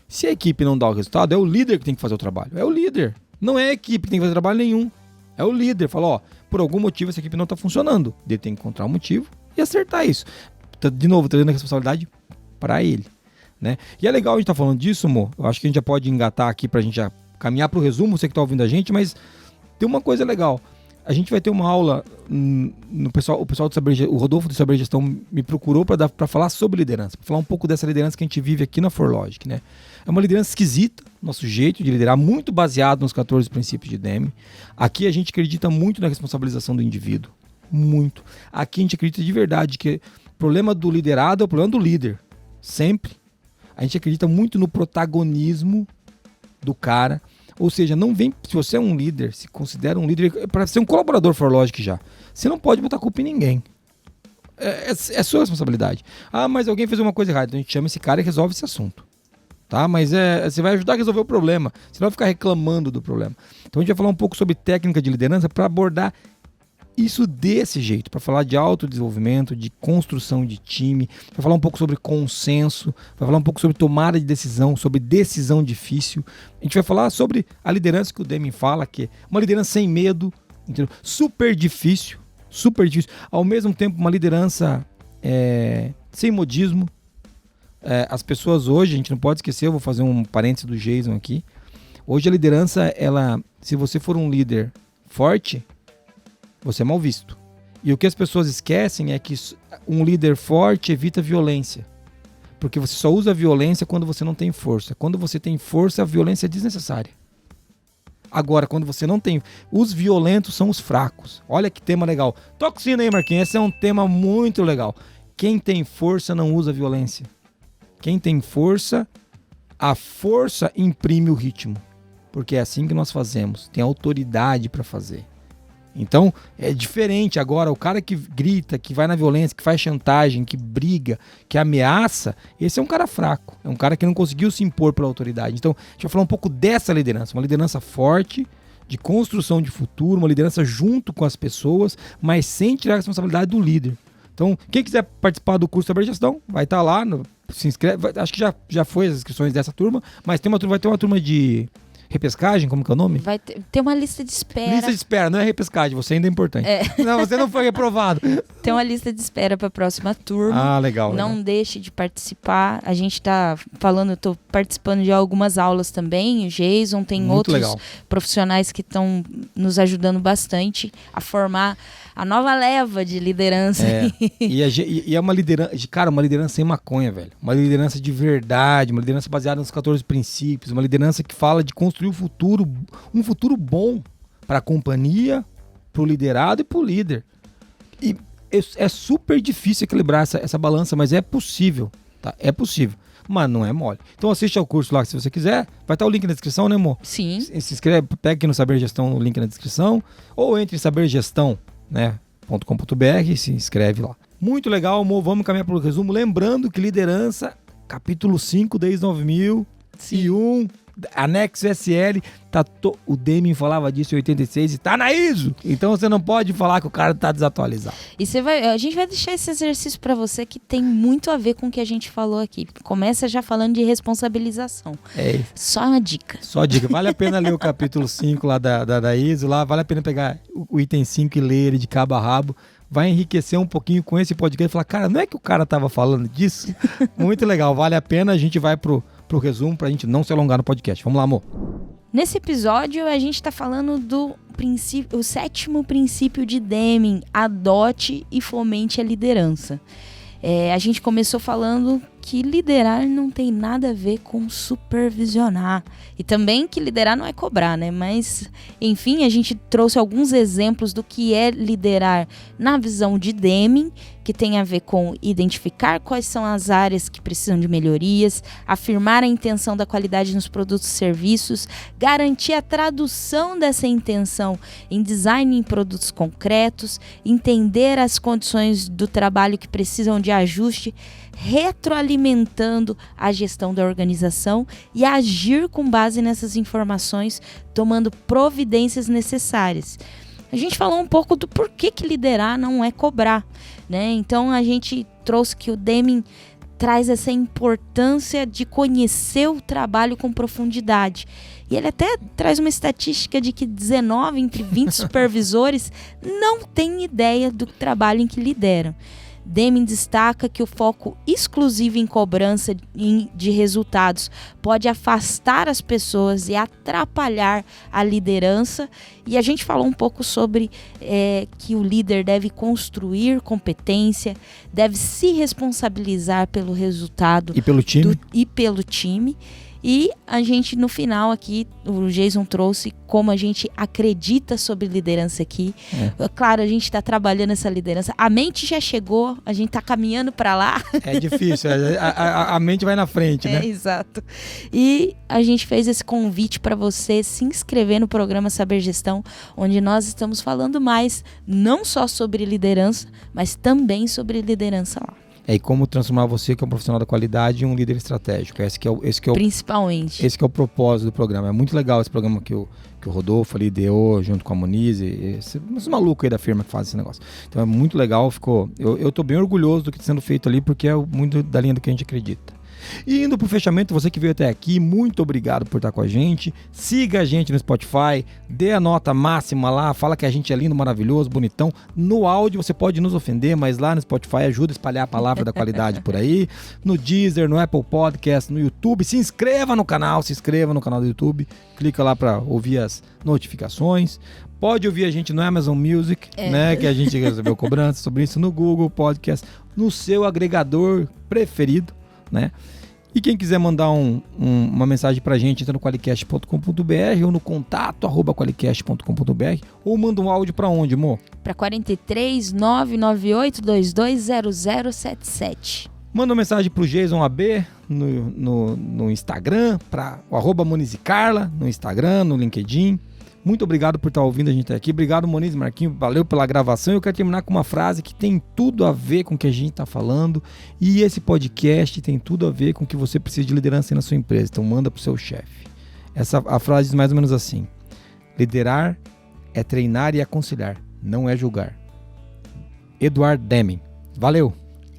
S1: Se a equipe não dá o resultado, é o líder que tem que fazer o trabalho. É o líder. Não é a equipe que tem que fazer trabalho nenhum. É o líder. Fala, por algum motivo essa equipe não está funcionando. Ele tem que encontrar um motivo e acertar isso. De novo, trazendo a responsabilidade para ele, né? E é legal a gente estar falando disso, amor. Eu acho que a gente já pode engatar aqui para a gente já caminhar para o resumo, você que está ouvindo a gente, mas tem uma coisa legal. A gente vai ter uma aula, o pessoal do Saber, o Rodolfo do Saber Gestão me procurou para falar sobre liderança, para falar um pouco dessa liderança que a gente vive aqui na ForLogic, né? É uma liderança esquisita, nosso jeito de liderar, muito baseado nos 14 princípios de Demme. Aqui a gente acredita muito na responsabilização do indivíduo, muito. Aqui a gente acredita de verdade que o problema do liderado é o problema do líder, sempre. A gente acredita muito no protagonismo do cara. Ou seja, não vem, se você é um líder, se considera um líder, para ser um colaborador ForLogic já, você não pode botar culpa em ninguém. É sua responsabilidade. Mas alguém fez uma coisa errada, então a gente chama esse cara e resolve esse assunto. Tá? Mas você vai ajudar a resolver o problema, você não vai ficar reclamando do problema. Então a gente vai falar um pouco sobre técnica de liderança para abordar isso desse jeito, para falar de autodesenvolvimento, de construção de time, para falar um pouco sobre consenso, para falar um pouco sobre tomada de decisão, sobre decisão difícil. A gente vai falar sobre a liderança que o Deming fala, que é uma liderança sem medo, entendeu? Super difícil, ao mesmo tempo uma liderança sem modismo. As pessoas hoje, a gente não pode esquecer, eu vou fazer um parênteses do Jason aqui, hoje a liderança, se você for um líder forte, você é mal visto. E o que as pessoas esquecem é que um líder forte evita violência. Porque você só usa a violência quando você não tem força. Quando você tem força, a violência é desnecessária. Agora, quando você não tem... Os violentos são os fracos. Olha que tema legal. Toca o sino aí, Marquinhos. Esse é um tema muito legal. Quem tem força não usa violência. Quem tem força, a força imprime o ritmo. Porque é assim que nós fazemos. Tem autoridade para fazer. Então, é diferente agora, o cara que grita, que vai na violência, que faz chantagem, que briga, que ameaça, esse é um cara fraco, é um cara que não conseguiu se impor pela autoridade. Então, a gente vai falar um pouco dessa liderança, uma liderança forte, de construção de futuro, uma liderança junto com as pessoas, mas sem tirar a responsabilidade do líder. Então, quem quiser participar do curso Saber Gestão, vai estar lá, se inscreve, acho que já foi as inscrições dessa turma, mas vai ter uma turma de... repescagem, como que é o nome?
S3: Vai ter uma lista de espera.
S1: Lista de espera, não é repescagem, você ainda é importante. Não, você não foi reprovado.
S3: Tem uma lista de espera para a próxima turma.
S1: Legal.
S3: Não deixe de participar. A gente tá falando, eu tô participando de algumas aulas também. O Jason, tem
S1: muito
S3: outros
S1: legal.
S3: Profissionais que estão nos ajudando bastante a formar a nova leva de liderança.
S1: E é uma liderança, cara, uma liderança sem maconha, velho. Uma liderança de verdade, uma liderança baseada nos 14 princípios, uma liderança que fala de construir um futuro bom para a companhia, para o liderado e para o líder. E é super difícil equilibrar essa balança, mas é possível, tá? É possível. mas não é mole. Então assiste ao curso lá se você quiser. Vai estar o link na descrição, né, amor?
S3: Sim.
S1: Se inscreve, pega aqui no Saber Gestão o link na descrição. Ou entre em sabergestão, né, .com.br e se inscreve lá. Muito legal, amor. Vamos caminhar para o resumo. Lembrando que liderança, capítulo 5, desde 9001, anexo SL, o Deming falava disso em 86 e tá na ISO. Então você não pode falar que o cara tá desatualizado.
S3: E a gente vai deixar esse exercício para você que tem muito a ver com o que a gente falou aqui. Começa já falando de responsabilização.
S1: É isso.
S3: Só uma dica.
S1: Só dica. Vale a pena ler o capítulo 5 lá da ISO, lá vale a pena pegar o item 5 e ler ele de cabo a rabo. Vai enriquecer um pouquinho com esse podcast e falar, cara, não é que o cara tava falando disso? Muito legal, vale a pena. A gente vai pro resumo pra gente não se alongar no podcast. Vamos lá, amor.
S3: Nesse episódio, a gente tá falando do princípio, o 7º princípio de Deming: adote e fomente a liderança. A gente começou falando que liderar não tem nada a ver com supervisionar. E também que liderar não é cobrar, né? Mas, enfim, a gente trouxe alguns exemplos do que é liderar na visão de Deming, que tem a ver com identificar quais são as áreas que precisam de melhorias, afirmar a intenção da qualidade nos produtos e serviços, garantir a tradução dessa intenção em design em produtos concretos, entender as condições do trabalho que precisam de ajuste, retroalimentando a gestão da organização e agir com base nessas informações, tomando providências necessárias. A gente falou um pouco do porquê que liderar não é cobrar, né? Então a gente trouxe que o Deming traz essa importância de conhecer o trabalho com profundidade. E ele até traz uma estatística de que 19 entre 20 supervisores não têm ideia do trabalho em que lideram. Deming destaca que o foco exclusivo em cobrança de resultados pode afastar as pessoas e atrapalhar a liderança. E a gente falou um pouco sobre que o líder deve construir competência, deve se responsabilizar pelo resultado
S1: e pelo time.
S3: E a gente, no final aqui, o Jason trouxe como a gente acredita sobre liderança aqui. Claro, a gente está trabalhando essa liderança. A mente já chegou, a gente está caminhando para lá.
S1: É difícil, a mente vai na frente, né?
S3: Exato. E a gente fez esse convite para você se inscrever no programa Saber Gestão, onde nós estamos falando mais, não só sobre liderança, mas também sobre liderança lá.
S1: E como transformar você, que é um profissional da qualidade, em um líder estratégico. Esse que é
S3: Principalmente.
S1: Esse que é o propósito do programa. É muito legal esse programa que o Rodolfo ali ideou junto com a Muniz, esse maluco aí da firma que faz esse negócio. Então é muito legal, eu tô bem orgulhoso do que está sendo feito ali, porque é muito da linha do que a gente acredita. E indo pro fechamento, você que veio até aqui, muito obrigado por estar com a gente. Siga a gente no Spotify, dê a nota máxima lá, fala que a gente é lindo, maravilhoso, bonitão. No áudio você pode nos ofender, mas lá no Spotify ajuda a espalhar a palavra da qualidade por aí. No Deezer, no Apple Podcast, no YouTube. Se inscreva no canal do YouTube. Clica lá para ouvir as notificações. Pode ouvir a gente no Amazon Music, né? Que a gente recebeu cobrança sobre isso, no Google Podcast, no seu agregador preferido, né? E quem quiser mandar uma mensagem pra gente, entra no qualicast.com.br ou no contato@qualicast.com.br ou manda um áudio pra onde, amor?
S3: Para 43 998 220077.
S1: Manda uma mensagem pro Jason AB no Instagram, para o @MonizCarla no Instagram, no LinkedIn. Muito obrigado por estar ouvindo a gente aqui. Obrigado, Moniz e Marquinhos. Valeu pela gravação. Eu quero terminar com uma frase que tem tudo a ver com o que a gente está falando. E esse podcast tem tudo a ver com o que você precisa de liderança na sua empresa. Então manda para o seu chefe. A frase diz mais ou menos assim: liderar é treinar e aconselhar, não é julgar. Edward Deming. Valeu.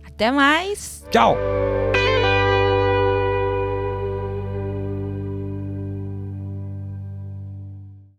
S3: Até mais.
S1: Tchau.